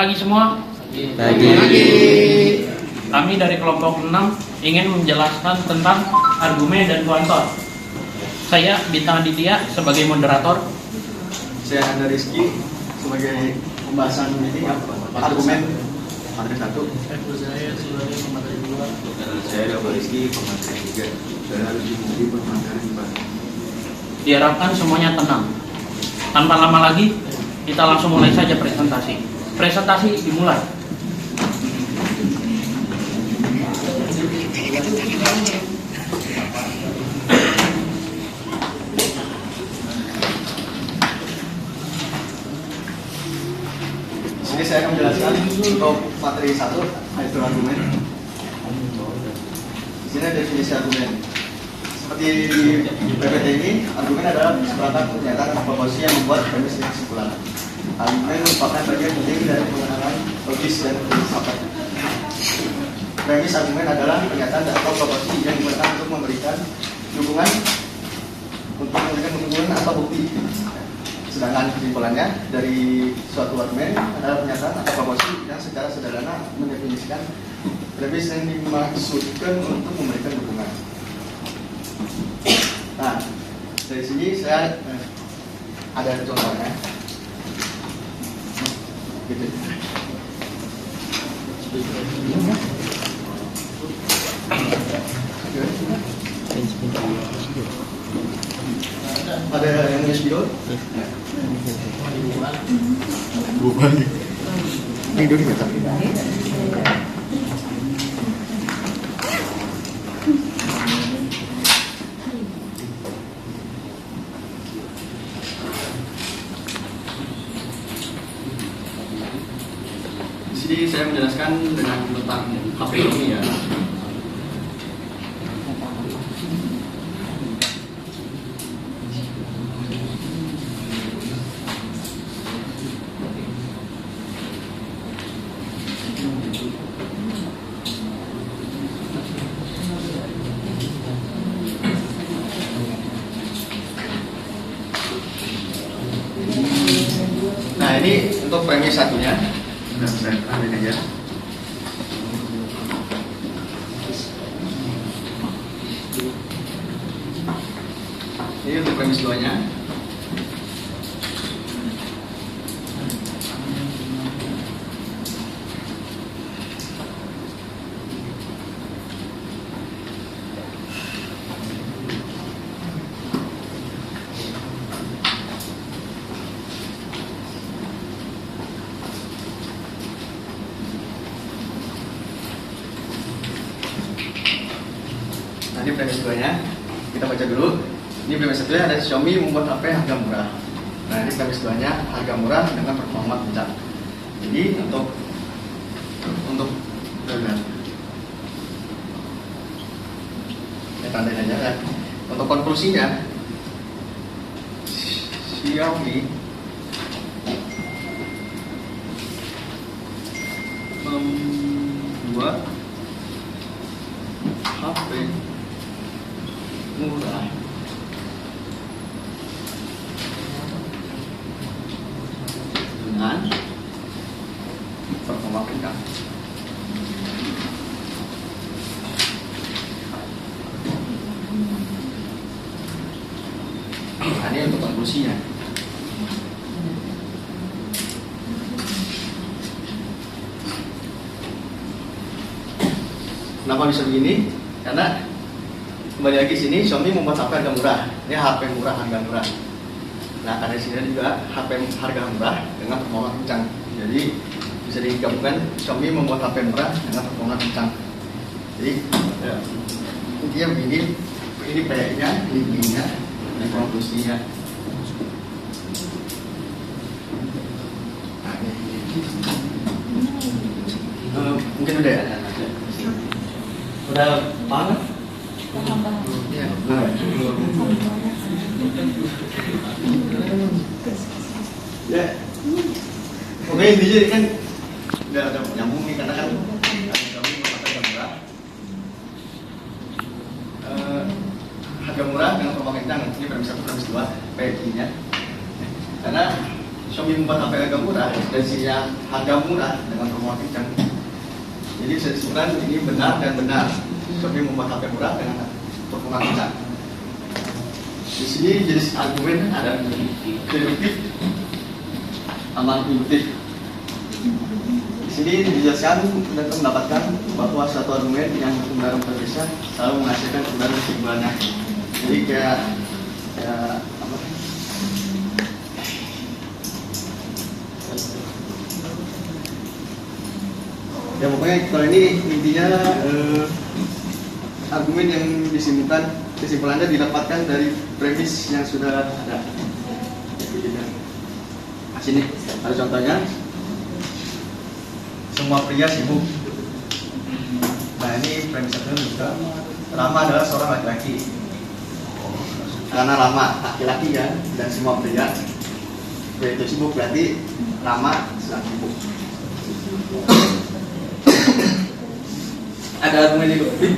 pagi semua. Pagi. Kami dari kelompok 6 ingin menjelaskan tentang argumen dan kuantor. Saya Bintang Aditya sebagai moderator. Saya Anda Rizky sebagai pembahasan ini argumen materi 1. Saya sebagai pemateri 2. Saya Dr. Rizky pemateri 3. Saya harus diikuti pemateri 4. Diharapkan semuanya tenang. Tanpa lama lagi, kita langsung mulai saja presentasi. Presentasi dimulai. Sini saya akan menjelaskan untuk materi 1, yaitu argumen. Di sini ada definisi argumen. Seperti di PPT ini, argumen adalah seperangkat pernyataan atau proposisi yang membuat premis dan kesimpulan. Argumen merupakan bagian penting dari pengenalan logis dan filsafat. Premis argumen adalah pernyataan atau proposisi yang digunakan untuk memberikan dukungan atau bukti. Sedangkan kesimpulannya dari suatu argumen adalah pernyataan atau proposisi yang secara sederhana mendefinisikan premis yang dimaksudkan untuk memberikan dukungan. Nah, dari sini saya ada contohnya. Gitu. Ada yang punya spidol? Bukan. Ini dulu ya, tapi. Di sini saya menjelaskan dengan tentang HP ini ya. Nah, ini untuk premis satunya. Sudah saya ambil aja. Ini untuk premis 2-nya. Ini premis 2-nya, kita baca dulu. Ini premis 1-nya ada Xiaomi membuat HP harga murah. Nah, ini premis 2-nya harga murah dengan performa kencang. Jadi untuk tandain aja kan. Untuk konklusinya, Xiaomi membuat HP murah dengan performa kencang. Nah, ini untuk konklusinya. Kenapa bisa begini? Karena kembali lagi sini Xiaomi membuat HP harga murah. Ini HP murah, harga murah. Nah, karena di sini juga HP harga murah dengan performa kencang. Jadi bisa digabungkan Xiaomi membuat HP murah dengan performa kencang. Jadi ya, intinya begini, ini P-nya, ini B-nya, ini konklusinya. Nah, ini. Mungkin udah ya. Udah paham? Ya. Ya. Oke, intinya kan udah nyambung nih karena kan harga murah. Harga murah dengan performa kencang. Ini premis 1, premis 2, PI-nya. Karena Xiaomi membuat HP harga murah dan isinya harga murah dengan performa kencang. Jadi bisa disebutkan ini benar dan benar. Xiaomi membuat HP murah dengan performa kencang. Di sini jenis argumen ada deduktif, aman induktif. Di sini dijelaskan dan mendapatkan bahwa suatu argumen yang kebenaran berbeda selalu menghasilkan kebenaran kesimpulannya. Jadi kayak apa? Ya pokoknya kalau ini intinya argumen yang disimpulkan kesimpulannya didapatkan dari premis yang sudah ada. Nah, sini ada contohnya. Semua pria sibuk. Nah ini premis satunya juga. Rama adalah seorang laki-laki. Karena Rama laki-laki kan, dan semua pria itu sibuk, berarti Rama sedang sibuk. Ada argumen deduktif.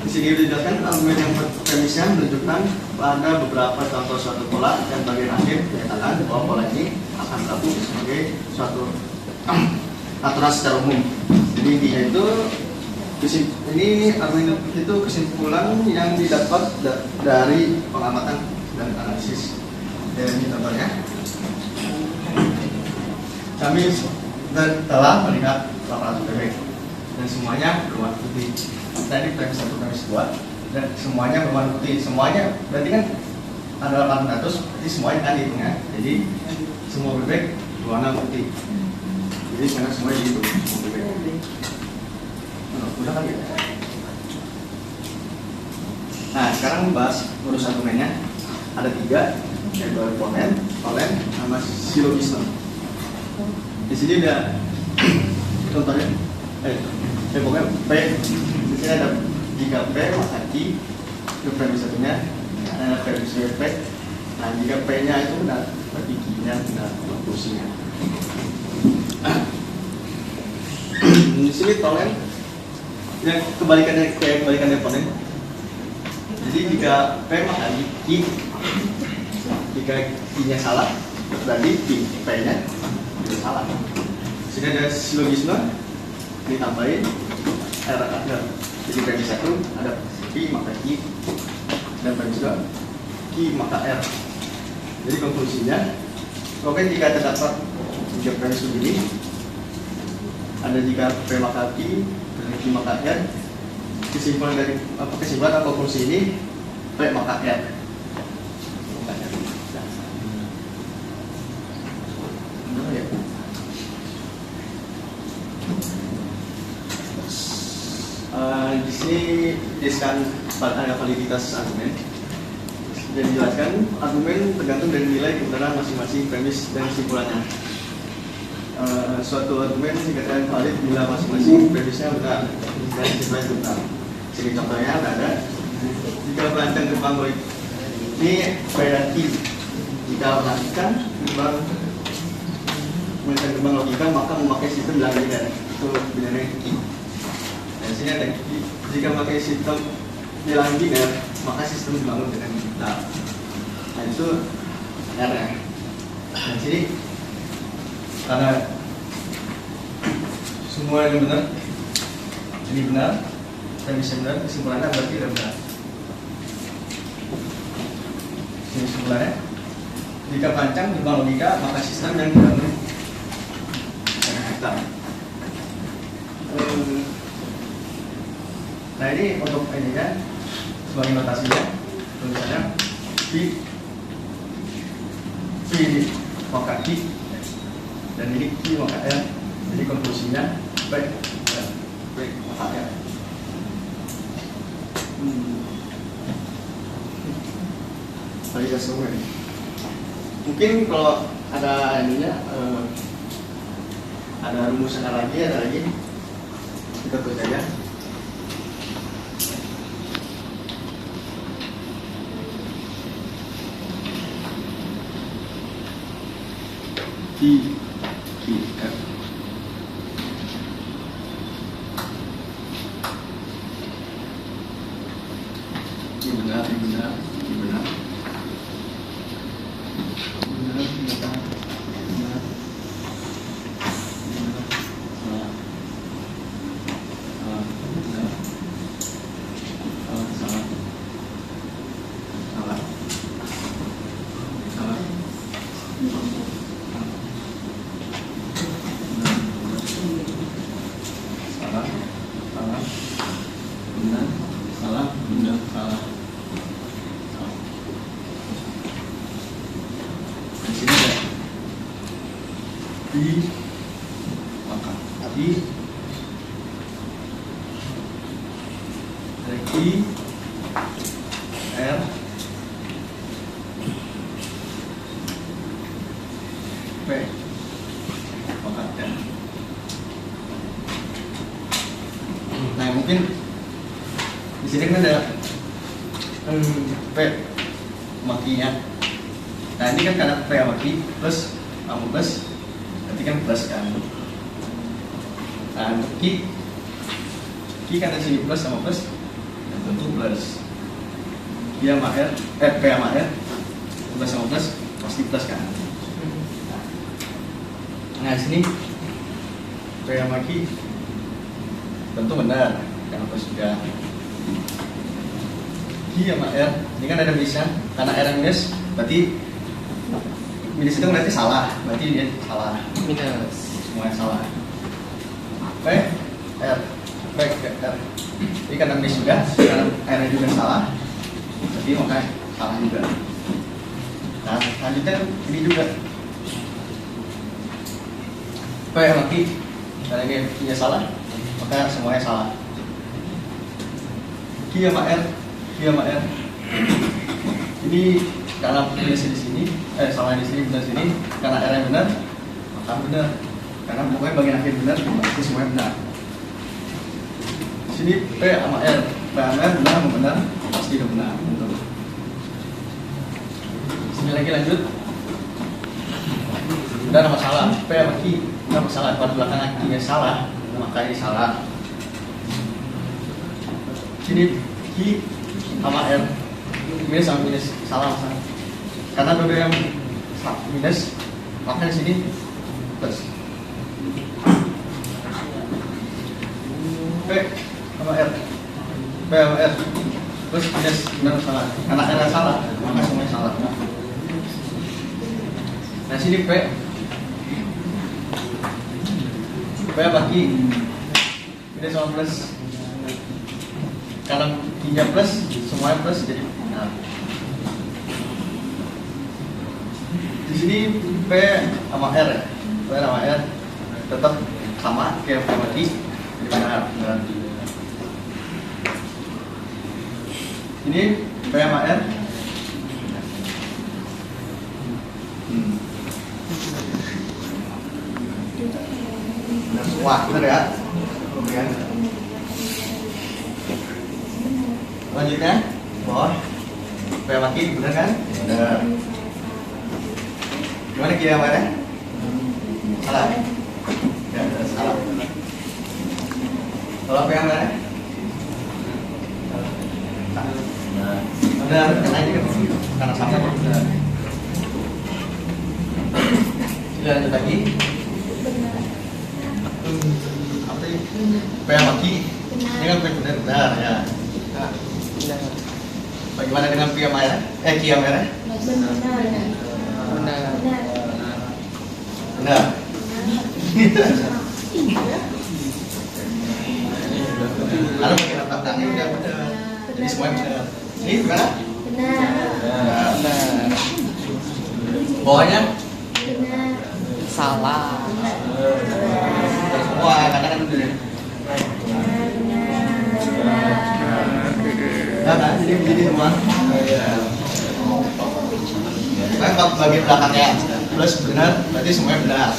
Di sini dijelaskan argumen yang premisnya menunjukkan pada beberapa contoh suatu pola dan bagian akhir menyatakan bahwa pola ini akan berlaku sebagai suatu aturan secara umum. Jadi intinya itu ini argumen itu kesimpulan yang didapat dari pengamatan dan analisis. Dan ini contohnya. Kami telah melihat 800 bebek dan semuanya berwarna putih. Tadi premis 1, premis 2 dan semuanya berwarna putih. Semuanya berarti kan ada 800, berarti semuanya kan dihitung ya. Jadi semua bebek berwarna putih. Jadi sekarang semuanya dihitung semua bebek. Udah kan ya? Nah sekarang bahas urus argumennya. Ada 3, yaitu polen, sama silogisme. Di sini udah contohnya. Pokoknya P. Di sini ada jika P maka Q. Itu premis satunya. Ada premis P. Nah jika P-nya itu benar, berarti Q-nya benar konklusinya. Di sini polen. Yang kebalikannya polen. Jadi jika P maka Q. Jika Q-nya salah, berarti P-nya juga salah. Di sini ada silogisme, ditambahin R ada. Jadi premis 1 ada Q maka Q, dan premis 2 Q maka R. Jadi konklusinya, pokoknya jika terdapat 3 premis begini, ada jika P maka Q dan Q maka R, kesimpulan atau konklusi ini P maka R. Di sini diskan ada validitas argumen dan dijelaskan argumen tergantung dari nilai kebenaran masing-masing premis dan kesimpulannya. Suatu argumen dikatakan valid bila masing-masing premisnya benar dan kesimpulannya benar. Jadi contohnya ada jika perancang gerbang logika ini berarti jika melakukan merancang gerbang logika maka memakai sistem bilangan linear, itu binarnya Q. Dan sini ada jika memakai sistem bilangan linear maka sistem dibangun dengan digital. Nah itu R ya. Dan sini karena semua yang benar, ini benar, premisnya benar, kesimpulannya berarti tidak benar. Ini kesimpulannya, jika perancang gerbang logika maka sistem yang dibangun dengan digital. Nah ini untuk ini kan sebagai notasinya tulisannya P maka Q dan ini Q maka R. Jadi konklusinya P maka R. Validasi semua ini. Mungkin kalau ada ininya ada rumusan lagi, kita tulis aja. Q, F. Ini benar, ini benar, ini benar. Benar, benar. I maka I R P maka N. Nah mungkin di sini kan ada P makinya. Nah ini kan karena P maki plus kamu plus, berarti kan plus kan. Nah untuk Ki kan di sini plus sama plus, dan tentu plus. Ki sama R, P sama R, plus sama plus pasti plus kan. Nah di sini P sama Ki tentu benar karena plus juga. Ki sama R ini kan ada minusnya, karena R minus berarti minus itu berarti salah, berarti dia salah. Minus. Semuanya salah. P R P R ini karena minus juga, karena R juga salah, jadi makanya salah juga. Nah selanjutnya ini juga P sama Q, karena ini punya salah, maka semuanya salah. Q sama R ini karena minus di sini, salah di sini, benar di sini, karena R yang benar, maka benar. Karena pokoknya bagian akhir benar, berarti semuanya benar. Di sini P sama R benar sama benar, pasti udah benar. Sini lagi lanjut. Udah ada masalah, P sama Q, ada masalah. Pada belakang Q-nya salah, maka ini salah. Sini Q sama R minus sama minus salah masalah. Karena dua yang minus, maka di sini plus. P sama R plus minus benar salah. Karena R salah, maka semuanya salah. Nah sini P apa Q minus sama plus. Karena Q-nya plus, semuanya plus jadi benar. Di sini P sama R, P sama R tetap sama kayak P sama Q, jadi benar. Ini P sama R. Benar semua, benar ya? Kemudian lanjutnya bawah P sama Q benar kan? Benar. Gimana Q yang mana? Salah. Ya, salah. Kalau P yang mana? Benar. Karena ini karena sama benar. Sudah lanjut lagi. Apa tadi? P sama Q. Ini kan P benar ya. Nah, bagaimana dengan Q sama R? Q sama R? Benar. Kalau bagian belakangnya udah benar, jadi semuanya benar. Ini gimana? Benar. Bawahnya? Salah. Semua kadang-kadang benar. Nah, kan? Jadi semua. Nah, kalau bagian belakangnya plus benar, berarti semuanya benar.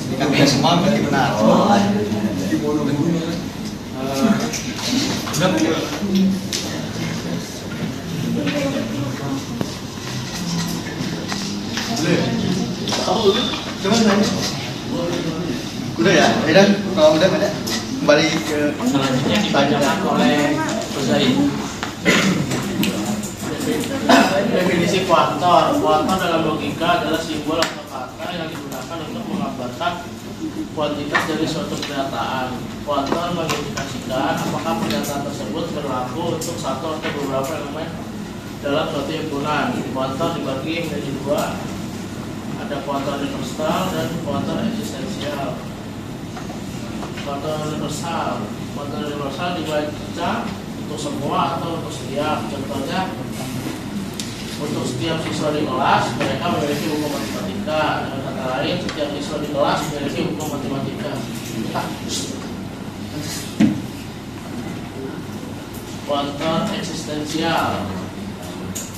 Jika tidak semua, berarti benar. Benar kan? Boleh. Cuman nanya. Udah ya? Dan kalau udah ada kembali ke Selanjutnya dibacakan oleh Uzair. Definisi kuantor. Kuantor dalam logika adalah simbol atau kata yang digunakan untuk menggambarkan kuantitas dari suatu pernyataan. Kuantor mengindikasikan apakah pernyataan tersebut berlaku untuk satu atau beberapa elemen dalam suatu himpunan. Kuantor dibagi menjadi dua. Ada kuantor universal dan kuantor eksistensial. Kuantor universal dibaca untuk semua atau untuk setiap. Contohnya Untuk setiap siswa di kelas mereka memiliki buku matematika. Dengan kata lain, setiap siswa di kelas memiliki buku matematika. Kuantum eksistensial.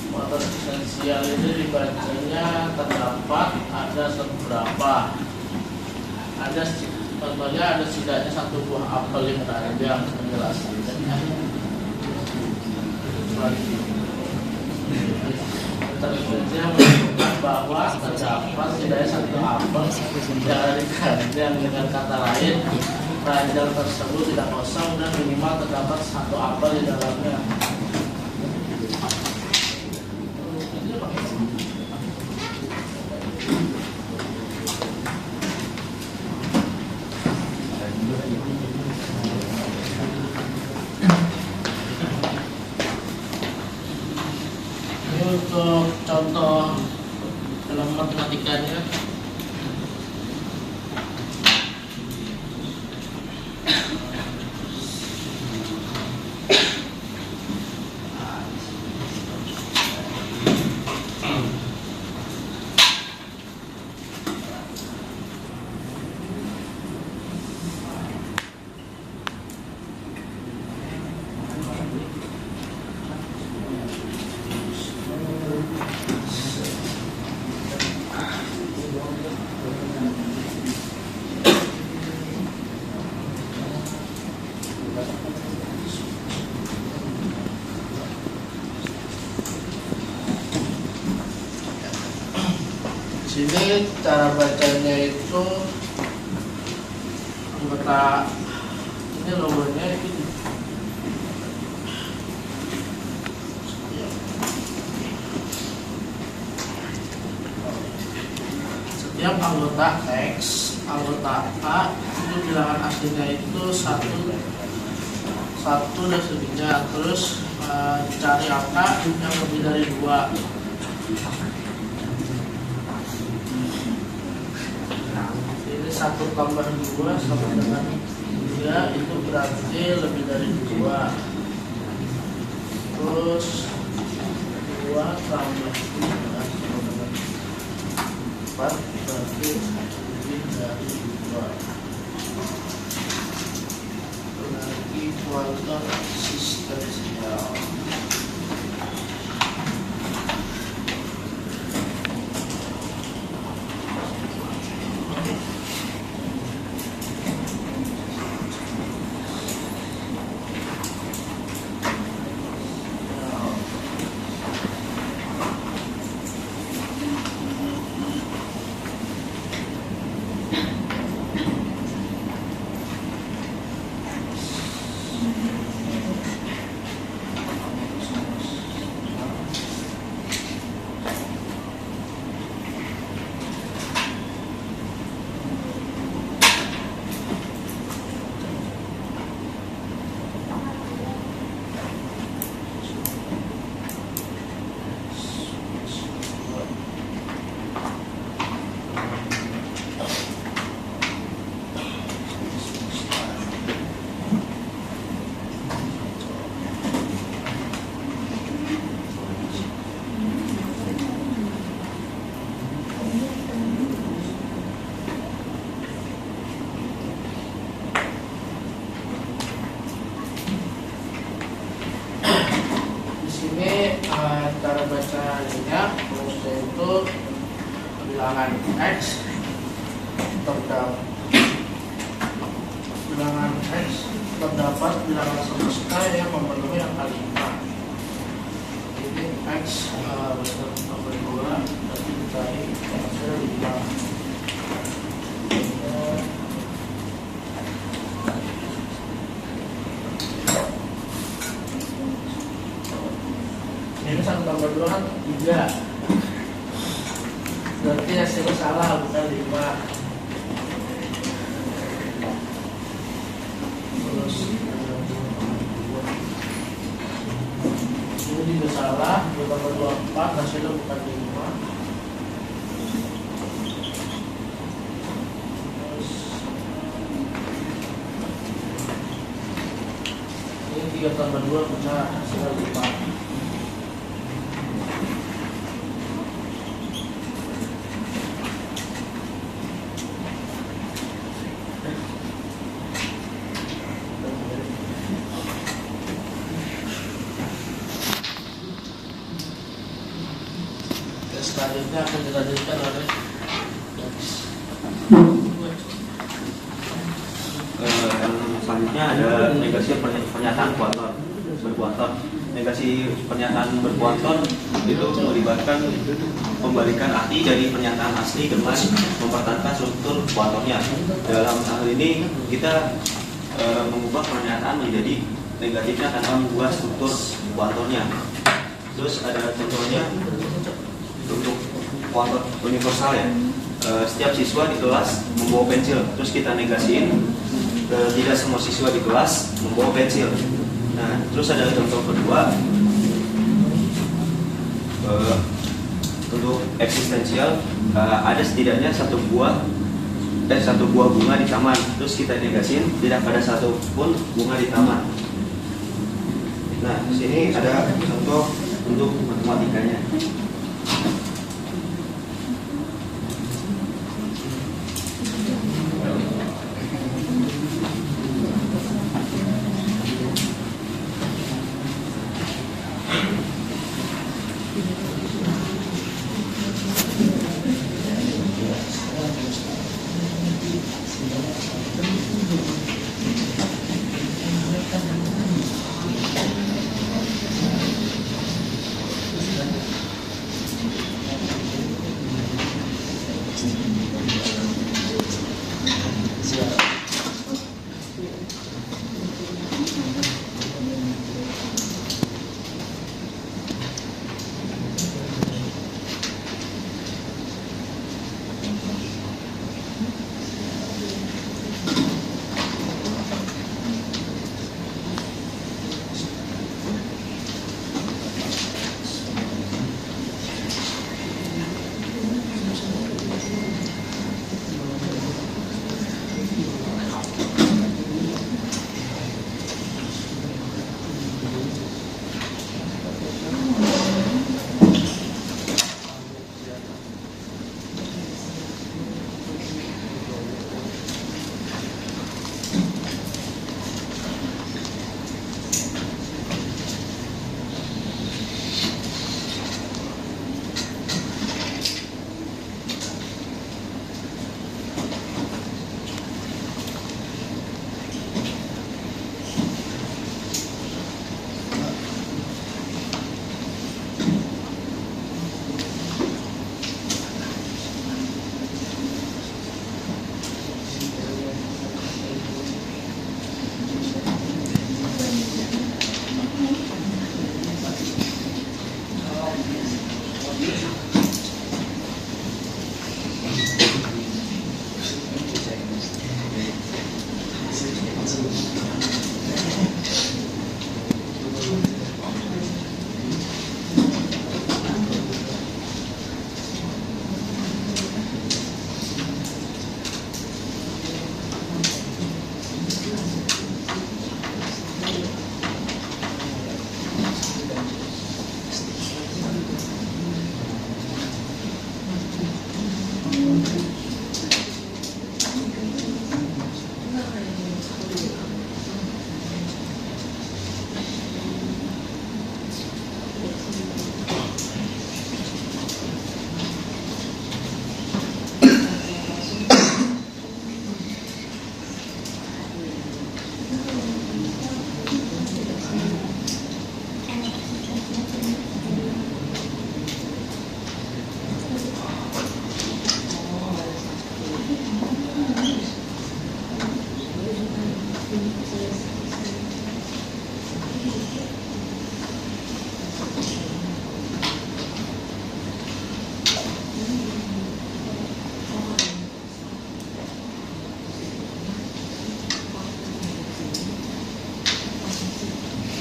Kuantum eksistensial itu dibacanya terdapat ada seberapa. Ada contohnya ada setidaknya satu buah apel yang ranjang menjelaskan. Eksistensial menunjukkan bahwa terdapat setidaknya satu apel yang ada di keranjang. Dengan kata lain, keranjang tersebut tidak kosong dan minimal terdapat satu apel di dalamnya. Ini untuk contoh dalam matematikanya. Sini cara bacanya itu anggota ini logonya ini. Setiap anggota X, anggota A itu bilangan aslinya itu satu dan sebagainya. Terus cari angka yang lebih dari 2. Ini 1 tambah 2 sama dengan 3, itu berarti lebih dari 2. Terus 2 tambah 3 sama dengan 4, berarti lebih dari 2. Lagi kuantum eksistensial. Cara bacanya rumusnya itu bilangan X terdapat bilangan semesta yang memenuhi angka 5. Ini X nomor 2 tapi dicari hasil 5. Ini 1 tambah 2 kan 3. Berarti hasilnya salah, bukan 5. Terus ini juga salah, 2 tambah 2 4, hasilnya bukan 5. Terus ini 3 tambah 2 benar, hasilnya 5. selanjutnya akan dilanjutkan oleh selanjutnya ada negasi pernyataan kuator berkuator. Negasi pernyataan berkuator itu melibatkan pembalikan arti dari pernyataan asli dengan mempertahankan struktur kuatornya. Dalam hal ini kita mengubah pernyataan menjadi negatifnya tanpa mengubah struktur kuatornya. Terus ada contohnya untuk kuator universal ya. Setiap siswa di kelas membawa pensil, terus kita negasiin tidak semua siswa di kelas membawa pensil. Nah, terus ada contoh kedua untuk eksistensial, ada setidaknya satu buah bunga di taman, terus kita negasiin tidak ada satu pun bunga di taman. Nah, di sini ada contoh untuk matematikanya.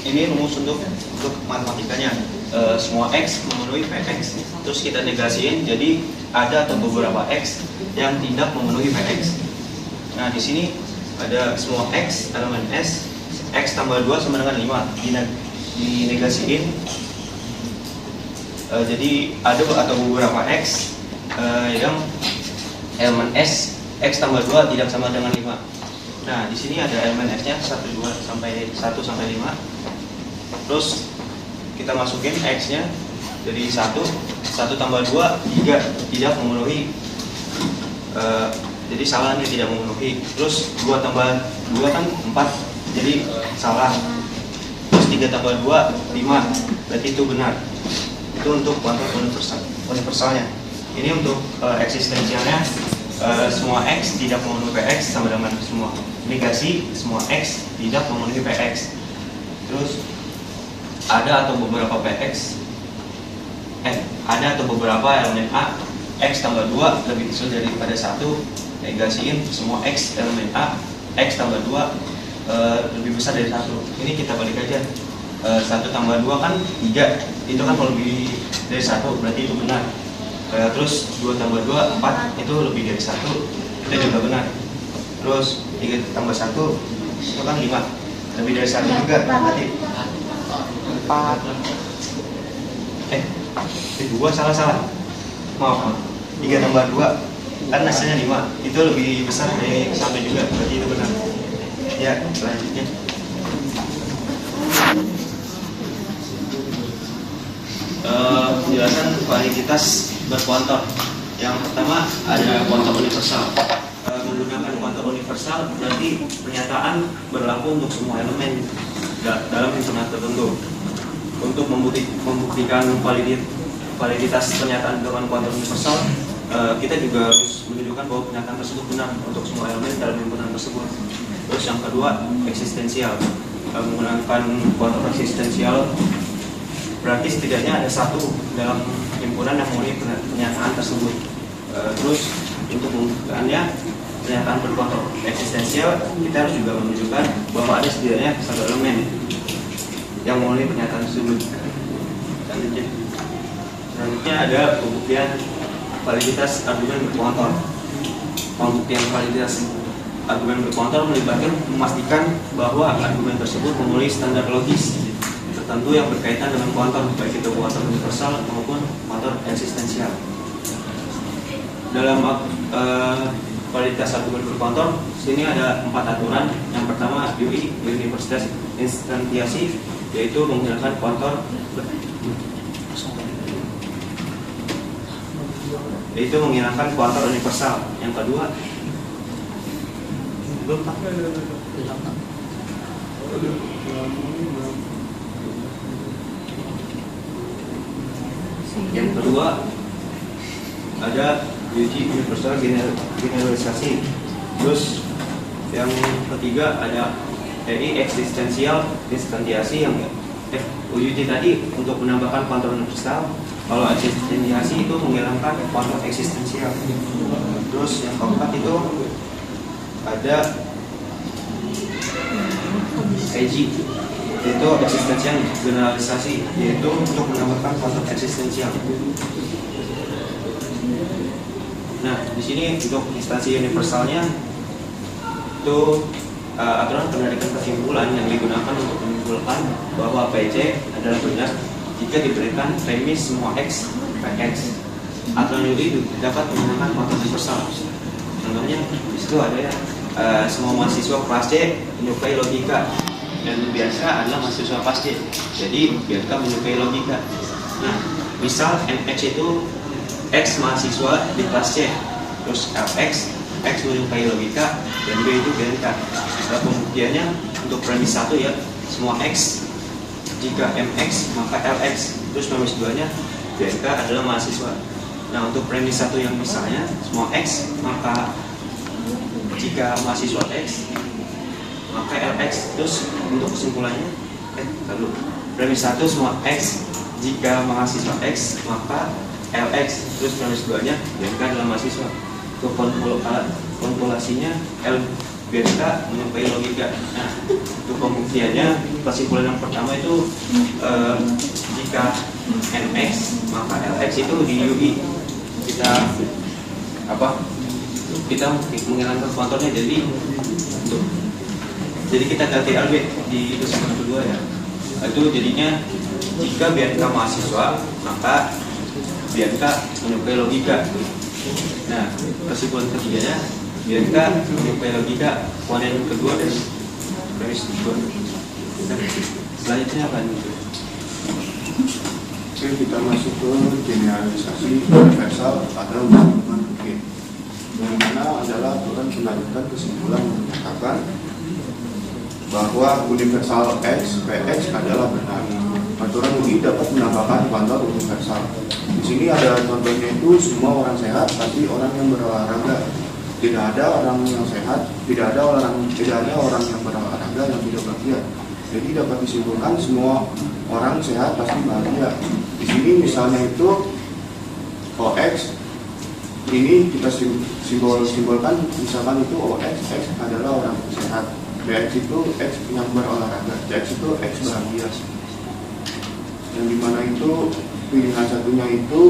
Ini rumus untuk matematikanya. Semua X memenuhi Px, terus kita negasiin jadi ada atau beberapa X yang tidak memenuhi Px. Nah, di sini ada semua X elemen S, X tambah 2 sama dengan 5 dinegasiin. Jadi ada atau beberapa X yang elemen S, X tambah 2 tidak sama dengan 5. Nah, di sini ada elemen S-nya 1 sampai 5. Terus kita masukin X-nya jadi 1 1 tambah 2 3 tidak memenuhi, jadi salah nih, tidak memenuhi. Terus 2 tambah 2 kan 4, jadi salah. Terus 3 tambah 2 5, berarti itu benar. Itu untuk kuantum universalnya. Ini untuk eksistensialnya, semua X tidak memenuhi PX sama dengan semua negasi semua X tidak memenuhi PX. Terus ada atau beberapa PX, ada atau beberapa elemen A X tambah 2 lebih kecil daripada 1, negasiin semua X elemen A X tambah 2 lebih besar dari 1. Ini kita balik aja, 1 tambah 2 kan 3, itu kan kalau lebih dari 1 berarti itu benar. Terus 2 tambah 2 4, itu lebih dari 1, itu juga benar. Terus 3 tambah 1 itu kan 5, lebih dari 1 juga berarti 4. 2 salah maaf, 3 tambah 2 kan hasilnya 5, itu lebih besar dari 1 juga, berarti itu benar. Ya, selanjutnya penjelasan kuantitas berkuantor. Yang pertama ada kuantum universal. Menggunakan kuantum universal berarti pernyataan berlaku untuk semua elemen dalam himpunan tertentu. Untuk membuktikan validitas pernyataan dengan kuantum universal, kita juga harus menunjukkan bahwa pernyataan tersebut benar untuk semua elemen dalam himpunan tersebut. Terus yang kedua, eksistensial. Menggunakan kuantum eksistensial berarti setidaknya ada satu dalam himpunan yang memenuhi pernyataan tersebut. Terus untuk membuktikannya pernyataan berkuantum eksistensial, kita harus juga menunjukkan bahwa ada setidaknya satu elemen yang memenuhi pernyataan tersebut. Selanjutnya ada pembuktian validitas argumen berkuantor. Pembuktian validitas argumen berkuantor melibatkan memastikan bahwa argumen tersebut memenuhi standar logis tertentu yang berkaitan dengan kuantor, baik itu kuantor universal maupun kuantor eksistensial. Dalam validitas argumen berkuantor, sini ada 4 aturan. Yang pertama, UI, Universitas Instantiasi, yaitu menghilangkan kuantor universal. Yang kedua, ada uji universal generalisasi. Terus yang ketiga ada EI eksistensial instantiasi. Yang uji tadi untuk menambahkan kuantum universal, kalau eksistensiasi itu menghilangkan kuantum eksistensial. Terus yang keempat itu ada EG, yaitu eksistensial generalisasi, yaitu untuk menambahkan kuantum eksistensial. Nah, di sini untuk instansi universalnya itu aturan penarikan kesimpulan yang digunakan untuk menyimpulkan bahwa PC adalah benar jika diberikan premis semua X PX. Aturan UI dapat menggunakan kuantum universal. Contohnya di situ ada ya, semua mahasiswa kelas C menyukai logika, dan biasa adalah mahasiswa kelas C, jadi biasa menyukai logika. Nah, misal MX itu X mahasiswa di kelas C, terus LX X menyukai logika, dan B itu BNK. Nah, pembuktiannya untuk premis 1 ya, semua X jika MX maka LX, terus premis 2 nya BNK adalah mahasiswa. Nah, untuk premis 1 yang misalnya semua X maka jika mahasiswa X maka LX. Terus untuk kesimpulannya premis 1 semua X jika mahasiswa X maka LX, terus premis 2 nya BNK adalah mahasiswa. Untuk konvolasinya L BNK menyukai logika. Nah, untuk pembuktiannya, kesimpulan yang pertama itu jika NX maka LX itu di UI kita menghilangkan kuantornya, jadi kita ganti LB di kesimpulan kedua ya. Itu jadinya jika BNK mahasiswa maka BNK menyukai logika. Nah, kesimpulan ketiganya BNK menyukai logika, komponen kedua dari premis 2. Selanjutnya apa nih? Oke, kita masuk ke generalisasi universal pada hubungan G. Yang mana adalah aturan penarikan kesimpulan yang menyatakan bahwa universal X, Px adalah benar. Aturan ini dapat menambahkan kuantor universal. Di sini ada contohnya itu semua orang sehat pasti orang yang berolahraga. Tidak ada orang yang sehat, tidak ada orang yang berolahraga yang tidak bahagia. Jadi dapat disimpulkan semua orang sehat pasti bahagia. Di sini misalnya itu OX, ini kita simbolkan misalkan itu OX, X adalah orang sehat, BX itu X yang berolahraga, X itu X bahagia. Yang dimana itu pilihan satunya itu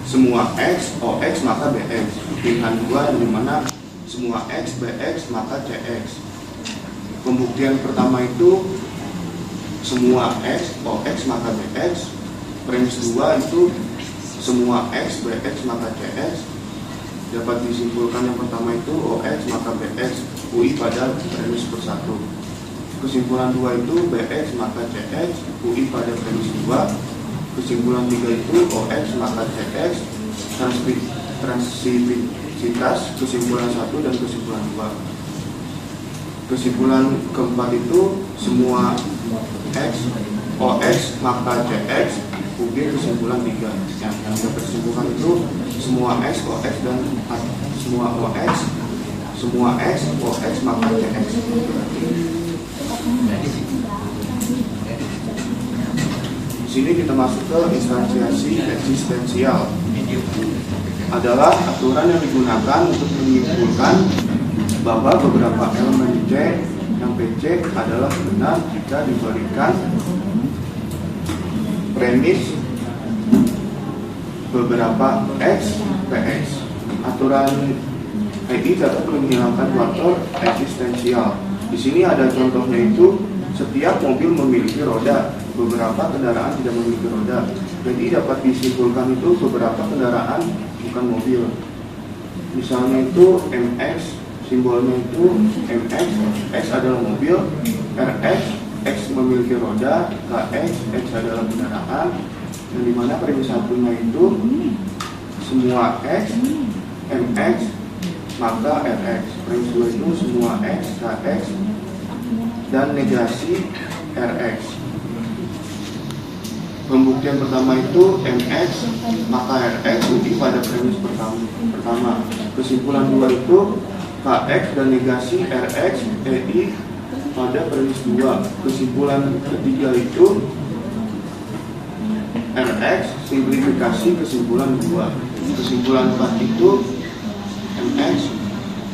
semua X, OX maka BX. Pilihan dua yang dimana semua X, BX maka CX. Pembuktian pertama itu semua X, OX maka BX. Premis 2 itu semua X, BX maka CX. Dapat disimpulkan yang pertama itu OX maka BX, UI pada premis per 1. Kesimpulan 2 itu BX maka CX, UI pada premis 2. Kesimpulan 3 itu OX maka CX, transitivitas kesimpulan 1 dan kesimpulan 2. Kesimpulan keempat itu semua X, OX maka CX, UG kesimpulan 3. Yang dapat disimpulkan itu semua X, OX dan semua OX, OX maka CX. Di sini kita masuk ke instansiasi eksistensial. Adalah aturan yang digunakan untuk menyimpulkan bahwa beberapa elemen C yang PC adalah benar jika diberikan premis beberapa X, PX. Aturan ini dapat menghilangkan faktor eksistensial. Di sini ada contohnya itu setiap mobil memiliki roda, beberapa kendaraan tidak memiliki roda. Jadi dapat disimpulkan itu beberapa kendaraan bukan mobil. Misalnya itu MX, simbolnya itu MX, X adalah mobil, RX, X memiliki roda, KX, X adalah kendaraan, yang dimana premis satunya itu semua X, MX, maka RX. Premis 2 itu semua X, KX, dan negasi RX. Pembuktian pertama itu MX, maka RX UI pada premis pertama. Kesimpulan 2 itu KX dan negasi RX EI pada premis 2. Kesimpulan ketiga itu RX simplifikasi kesimpulan 2. Kesimpulan 4 itu MX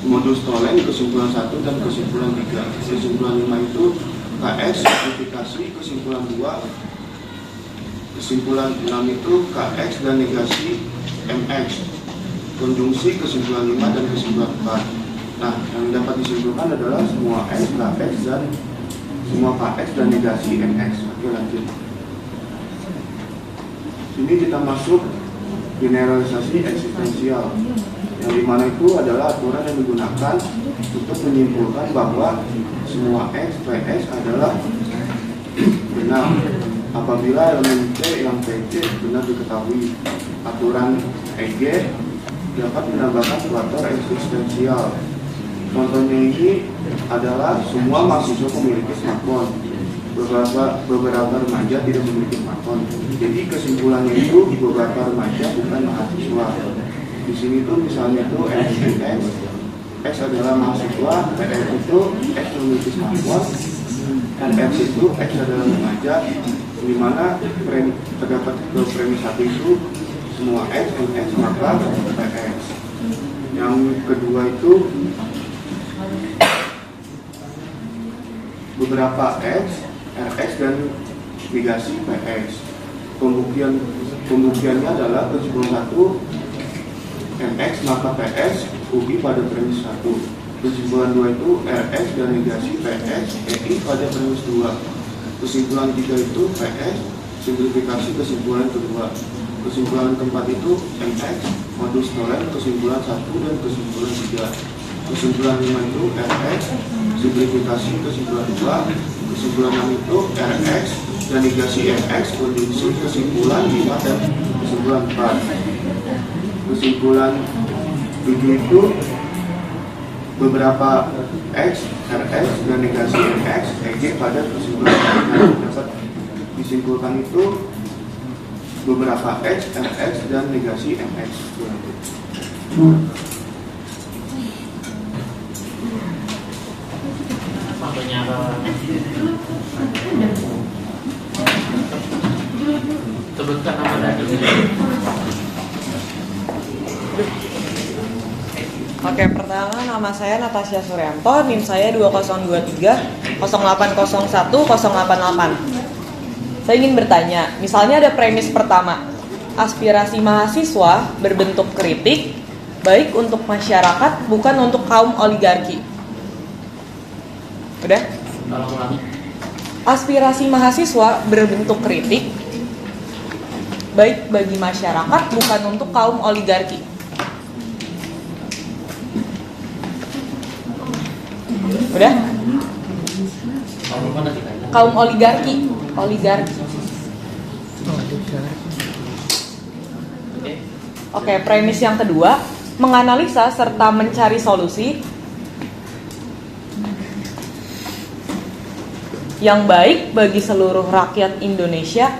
modus tolen kesimpulan 1 dan kesimpulan 3. Kesimpulan 5 itu KX simplifikasi kesimpulan 2. Kesimpulan 6 itu KX dan negasi MX konjungsi kesimpulan 5 dan kesimpulan 4. Nah, yang dapat disimpulkan adalah semua X, KX, dan semua KX dan negasi MX. Oke, lanjut. Sini kita masuk generalisasi eksistensial, yang dimana itu adalah aturan yang digunakan untuk menyimpulkan bahwa semua X, PX adalah benar apabila elemen C yang PC benar diketahui. Aturan EG dapat menambahkan faktor eksistensial. Contohnya ini adalah semua mahasiswa memiliki smartphone. Beberapa remaja tidak memiliki smartphone. Jadi kesimpulannya itu beberapa remaja bukan mahasiswa. Di sini tuh misalnya itu X, X adalah mahasiswa, PX itu X memiliki smartphone, dan X itu X adalah remaja. Di mana terdapat ke premis 1 itu semua X, MX maka PX. Yang kedua itu beberapa X, RX dan negasi PX. Pembuktiannya adalah kesimpulan 1 MX maka PX UI pada premis 1. Kesimpulan 2 itu RX dan negasi PX EI pada premis 2. Kesimpulan 3 itu PX simplifikasi kesimpulan kedua. Kesimpulan keempat itu MX modus tolen kesimpulan 1 dan kesimpulan 3. Kesimpulan 5 itu RX simplifikasi kesimpulan 2. Kesimpulan 6 itu RX dan negasi MX menyusun kesimpulan 5 dan kesimpulan 4. Kesimpulan 7 itu beberapa X, RX, dan negasi MX, EG pada kesimpulan 4 dapat disimpulkan itu beberapa X, RX, dan negasi MX. Sebutkan nama dalilnya. Oke, pertama nama saya Natasha Suryanto, NIM saya 2023 0801 088. Saya ingin bertanya, misalnya ada premis pertama, aspirasi mahasiswa berbentuk kritik, baik untuk masyarakat, bukan untuk kaum oligarki. Udah? Tolong ulangi. Aspirasi mahasiswa berbentuk kritik, baik bagi masyarakat, bukan untuk kaum oligarki. Udah? Kaum oligarki. Oke, premis yang kedua, menganalisa serta mencari solusi yang baik bagi seluruh rakyat Indonesia.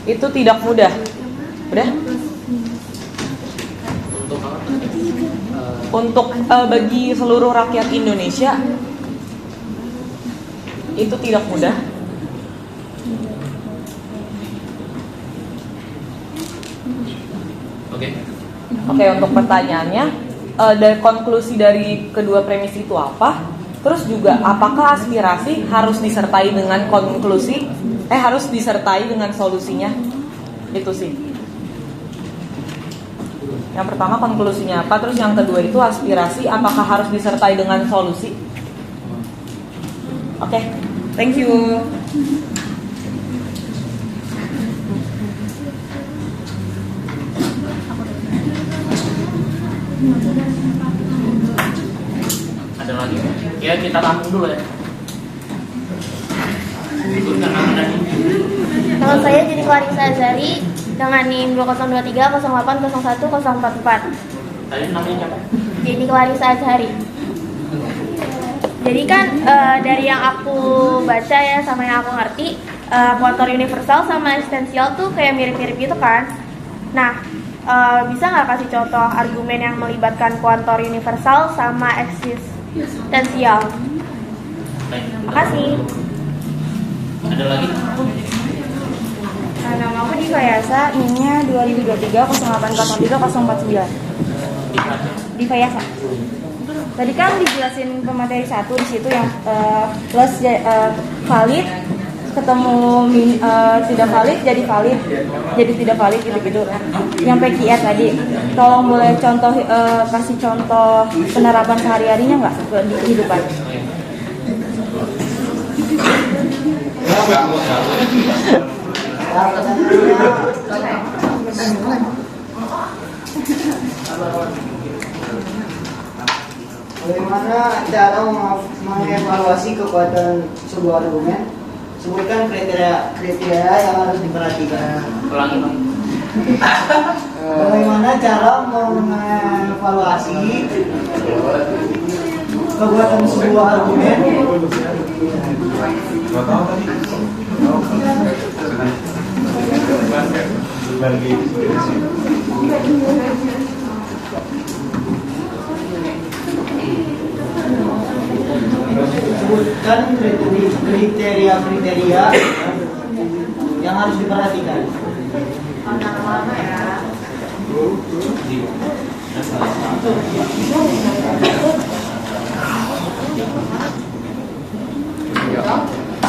Itu tidak mudah. Udah? Untuk bagi seluruh rakyat Indonesia itu tidak mudah. Oke, untuk pertanyaannya, dari konklusi dari kedua premis itu apa? Terus juga apakah aspirasi harus disertai dengan konklusi? Harus disertai dengan solusinya? Itu sih. Yang pertama konklusinya apa? Terus yang kedua itu aspirasi apakah harus disertai dengan solusi? Oke, thank you. Ada lagi? Ya kita tampung dulu ya. Sebutkan nama dalilnya. Nama saya jadi Clarissa Azari dengan NIM 2023 0801 044. Tadi namanya siapa? Jadi Clarissa Azari. Jadi kan dari yang aku baca ya sama yang aku ngerti, kuantor universal sama eksistensial tuh kayak mirip-mirip gitu kan. Nah, bisa nggak kasih contoh argumen yang melibatkan kuantor universal sama eksistensial? Makasih. Ada lagi? Nama aku Diva Yasa, NIM-nya 2023 0803 049. Diva Yasa. Tadi kan dijelasin pemateri 1 di situ yang plus valid ketemu tidak valid jadi valid jadi tidak valid gitu-gitu. Yang PQR tadi, tolong boleh contoh kasih contoh penerapan sehari-harinya nggak di kehidupan? Bagaimana cara mengevaluasi kekuatan sebuah argumen? Sebutkan kriteria yang harus diperhatikan. Ulangi, Bang. Bagaimana cara mengevaluasi kekuatan sebuah argumen? Sebutkan kriteria-kriteria yang harus diperhatikan.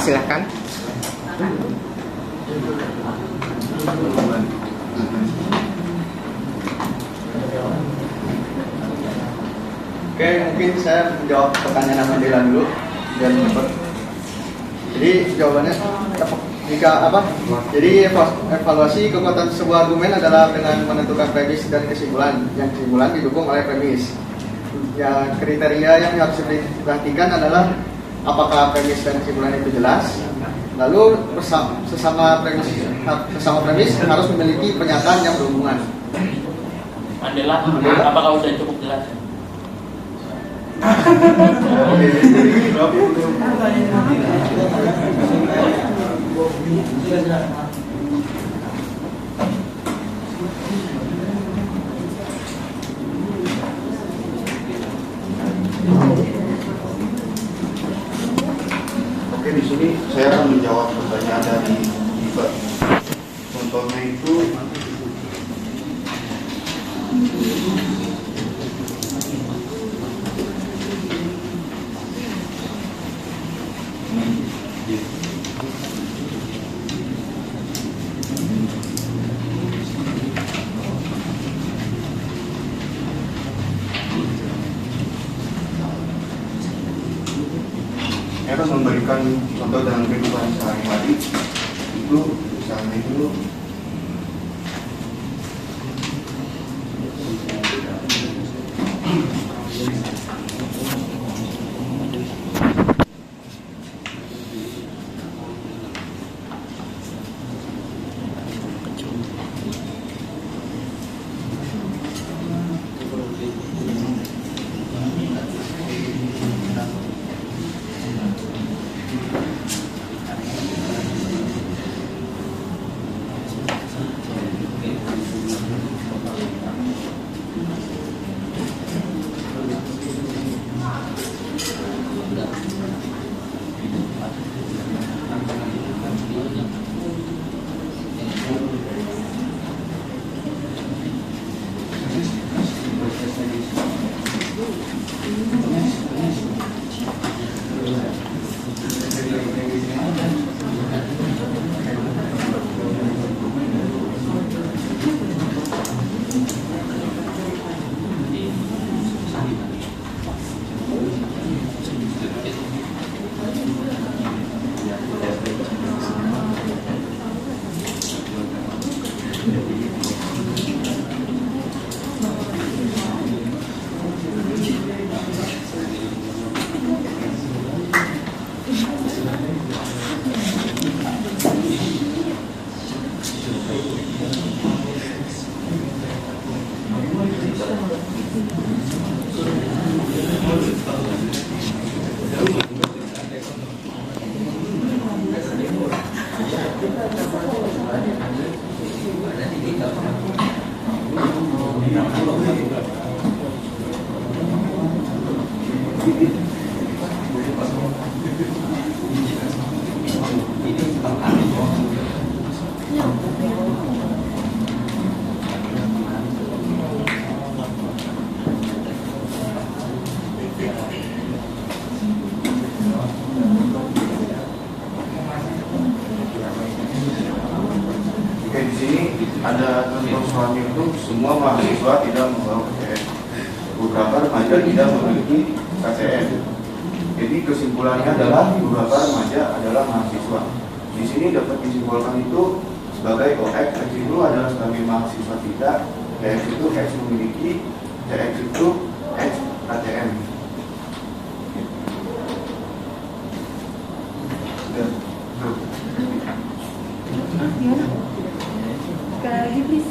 Silakan. Oke, mungkin saya menjawab pertanyaan Mandela dulu biar cepat. Jadi jawabannya Jika apa? Jadi evaluasi kekuatan sebuah argumen adalah dengan menentukan premis dan kesimpulan. Yang kesimpulan didukung oleh premis. Ya, kriteria yang harus diperhatikan adalah apakah premis dan kesimpulan itu jelas. Lalu sesama premis harus memiliki pernyataan yang berhubungan. Mandela, apakah sudah cukup jelas? Oke, di sini saya akan menjawab pertanyaan dari Iba. Contohnya itu saya akan memberikan contoh dalam kehidupan sehari-hari. Itu misalnya itu ada contoh soalnya itu semua mahasiswa tidak membawa KTM. Beberapa remaja tidak memiliki KTM. Jadi kesimpulannya adalah beberapa remaja adalah mahasiswa. Di sini dapat disimpulkan itu sebagai OX, X itu adalah sebagai mahasiswa tidak, TX itu X memiliki, TX itu X KTM. Lagi please.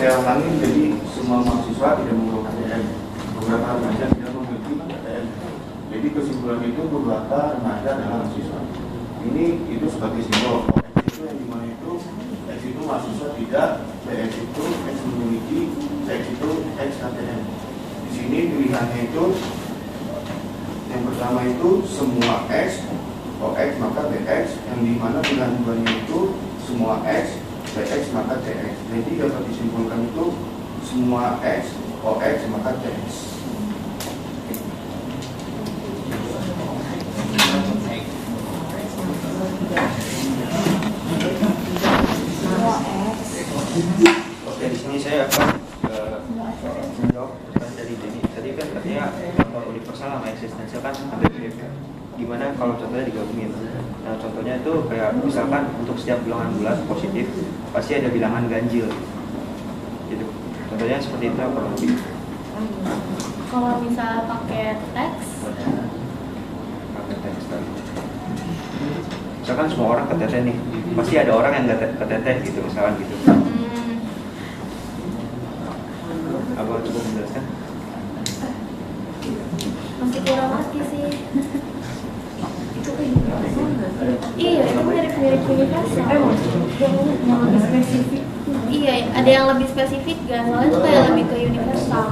saya ulangi, jadi semua mahasiswa tidak memiliki ATM. Beberapa remaja tidak memiliki ATM. Jadi kesimpulan itu beberapa remaja adalah mahasiswa. Ini itu sebagai simbol. X itu yang dimana itu X itu mahasiswa tidak, BX itu X memiliki, X itu X ATM. Di sini pilihannya itu yang pertama itu semua X, OX maka BX, yang dimana pilihan keduanya itu semua X, BX maka TX. Jadi dapat disimpulkan itu semua X, OX maka TX. Oke, di sini saya akan menjawab pertanyaan dari Denny. Tadi kan katanya faktor universal sama eksistensial kan hampir mirip ya. Gimana kalau contohnya digabungin? Nah, contohnya itu kayak misalkan untuk setiap bilangan bulat positif pasti ada bilangan ganjil. Gitu. Contohnya seperti itu apa lebih? Kalau misal pakai teks, Pakai teks tadi. Misalkan semua orang keteteh nih, pasti ada orang yang nggak keteteh gitu, misalkan gitu. Apa cukup menjelaskan? masih kurang lagi sih. Itu iya, itu mirip-mirip universal. Yang lebih spesifik. Iya, ada yang lebih spesifik gak? Soalnya itu kayak lebih ke universal.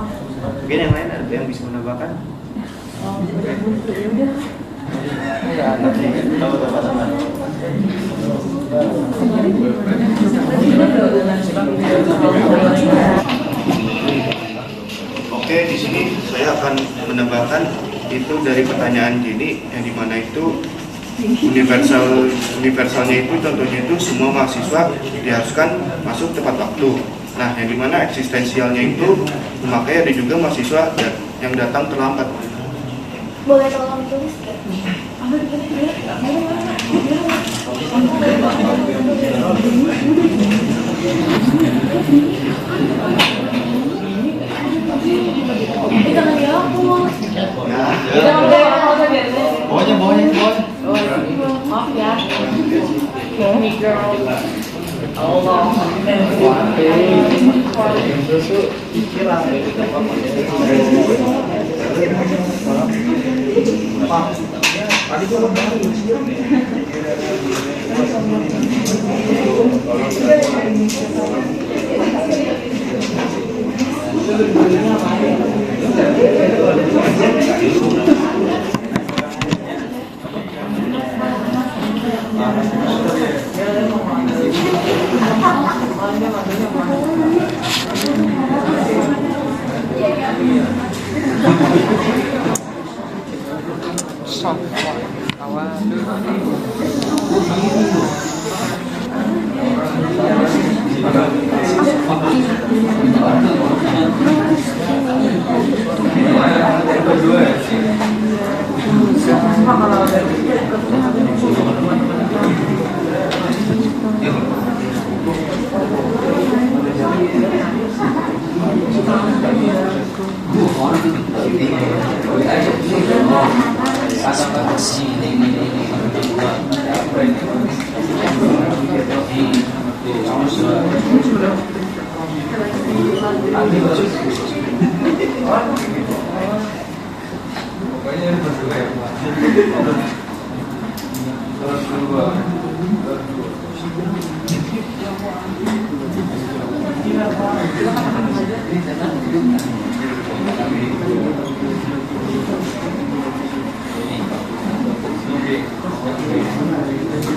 Mungkin yang lain ada yang bisa menambahkan? Oke, di sini saya akan menambahkan itu dari pertanyaan Jenny yang dimana itu universalnya itu contohnya itu semua mahasiswa diharuskan masuk tepat waktu. Nah, yang dimana eksistensialnya itu memakai ada juga mahasiswa yang datang terlambat. Boleh tolong tulis? Jangan dihapus. Bawahnya. Maaf ya.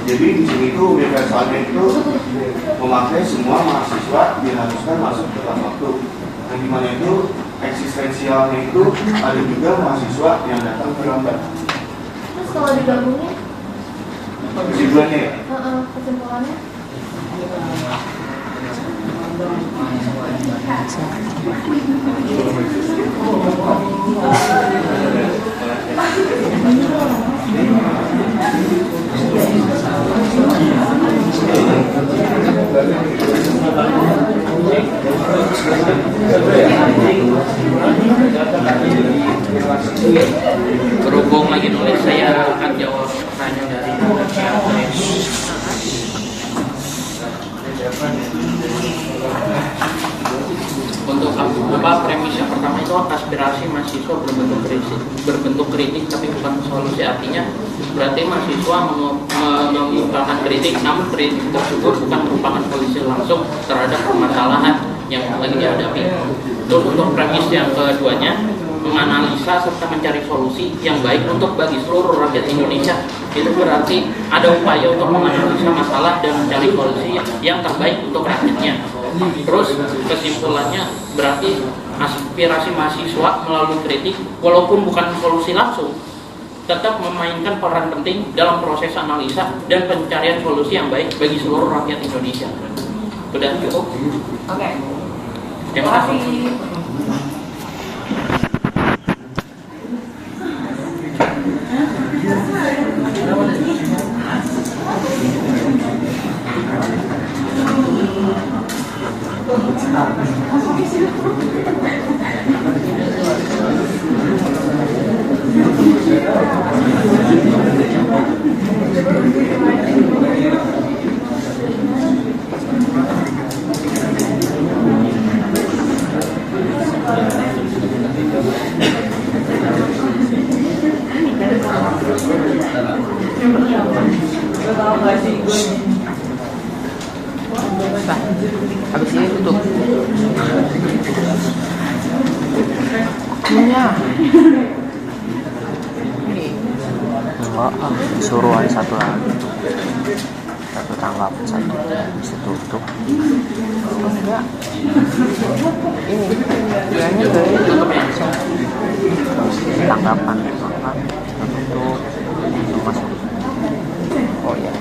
Jadi di sini itu universalnya itu memakai semua mahasiswa diharuskan masuk tepat waktu. Yang dimana itu eksistensialnya itu ada juga mahasiswa yang datang terlambat. Terus kalau digabungin? Kesimpulannya ya? Kesimpulannya? Berhubung lagi nulis, saya akan jawab pertanyaan dari siapa. mahasiswa berbentuk kritik tapi bukan solusi. Artinya berarti mahasiswa mengemukakan kritik, namun kritik tersebut bukan merupakan solusi langsung terhadap permasalahan yang lagi dihadapi. Terus untuk premis yang keduanya, menganalisa serta mencari solusi yang baik untuk bagi seluruh rakyat Indonesia. Itu berarti ada upaya untuk menganalisa masalah dan mencari solusi yang terbaik untuk rakyatnya. Terus kesimpulannya berarti aspirasi mahasiswa melalui kritik walaupun bukan solusi langsung tetap memainkan peran penting dalam proses analisa dan pencarian solusi yang baik bagi seluruh rakyat Indonesia. Sudah cukup? Oke. Terima kasih. Habis ini tutup. Punya. Enggak, disuruh ada satu lagi. Satu tanggap satu bisa tutup. Enggak. Ini bilangnya dari tutup langsung. Tanggapan tutup. Masuk. Oh ya.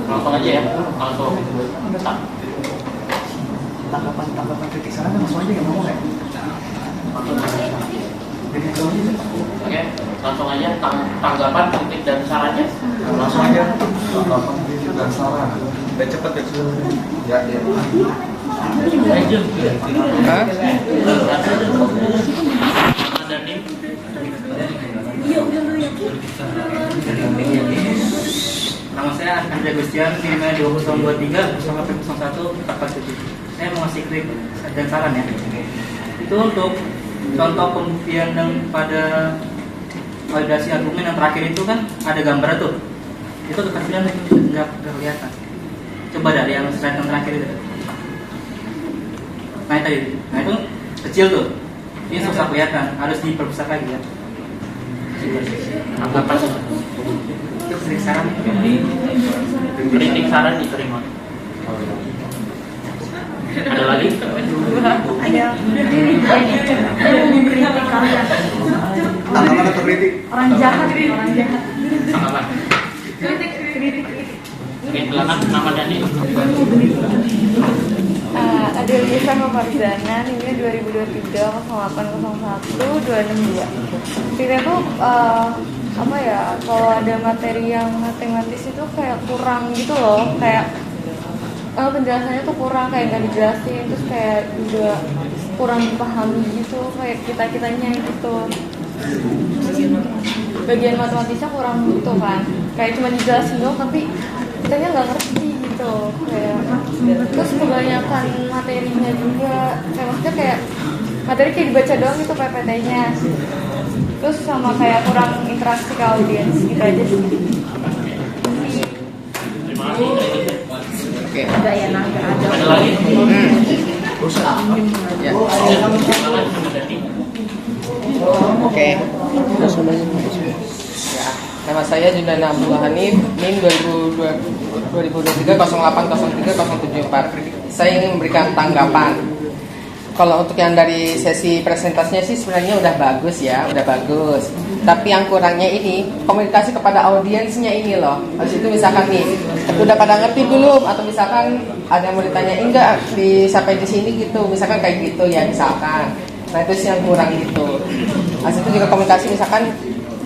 Langsung aja ya, langsung Tanggapan kritik saran langsung aja yang ngomong ya. Oke, langsung aja tanggapan kritik dan sarannya. Langsung aja tanggapan kritik dan saran. Udah cepet ya. Ya. Nama saya Andrea Gustian, NIM 2023 0801 447. Saya mau ngasih klik dan saran ya. Itu untuk contoh pembuktian yang pada validasi argumen yang terakhir itu kan ada gambar tuh. Itu kekecilan nggak kelihatan. Coba dari yang slide yang terakhir itu. Nah tadi, nah itu kecil tuh. Ini susah kelihatan, harus diperbesar lagi ya. Apa sih? Itu kritik saran. Kritik saran diterima. Ada lagi? Ada. Tanggapan atau kritik? Orang jahat. Tanggapan. Kritik. Oke, silakan nama Dani. Ada Lisa Farzana, ini 2023 0801 262. Kita tuh apa ya, kalau ada materi yang matematis itu kayak kurang gitu loh, kayak penjelasannya tuh kurang, kayak nggak dijelasin, terus kayak juga kurang dipahami gitu, kayak kitanya gitu. Bagian matematisnya kurang gitu kan, kayak cuma dijelasin doang tapi kitanya nggak ngerti gitu, kayak terus kebanyakan materinya juga kayak maksudnya kayak materi kayak dibaca doang gitu PPT-nya, terus sama kayak kurang interaksi ke audiens gitu aja sih. Terima kasih. Oke. Ada ya, nangga ada. Ada lagi? Ya. Oke. Ya, nama saya Junana Abdullah Hanif, NIM 2023 0803 074. Saya ingin memberikan tanggapan. Kalau untuk yang dari sesi presentasinya sih sebenarnya udah bagus ya, udah bagus. Tapi yang kurangnya ini komunikasi kepada audiensnya ini loh. Habis itu misalkan nih, udah pada ngerti belum? Atau misalkan ada yang mau ditanyain enggak sampai di sini gitu, misalkan kayak gitu ya misalkan. Nah itu sih yang kurang gitu. Habis itu juga komunikasi misalkan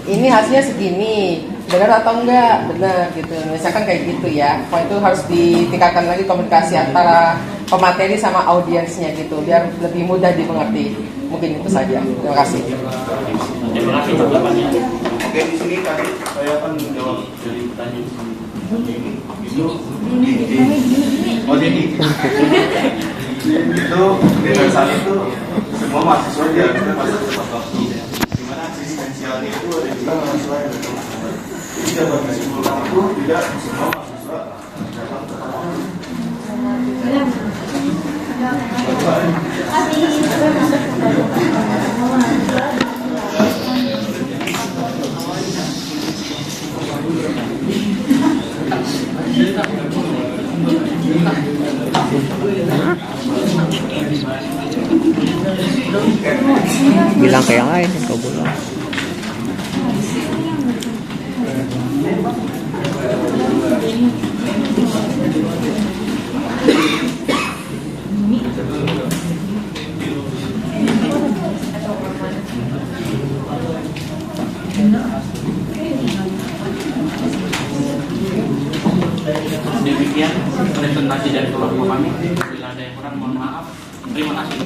ini hasilnya segini, benar atau enggak? Benar gitu. Misalkan kayak gitu ya. Kalau itu harus ditingkatkan lagi komunikasi antara pemateri sama audiensnya gitu, biar lebih mudah dimengerti. Mungkin itu saja. Terima kasih. Terima kasih tanggapannya. Oke, di sini tadi saya akan menjawab dari pertanyaan ini. Oh, jadi itu dengan saat itu semua mahasiswa diharuskan masuk tepat waktu. Di mana eksistensialnya itu ada juga mahasiswa yang datang terlambat. Jadi dapat disimpulkan itu tidak semua mahasiswa datang tepat waktu. Bilang ke yang lain yang kau bilang. Demikian presentasi dari kelompok kami. Bila ada yang kurang mohon maaf. Terima kasih.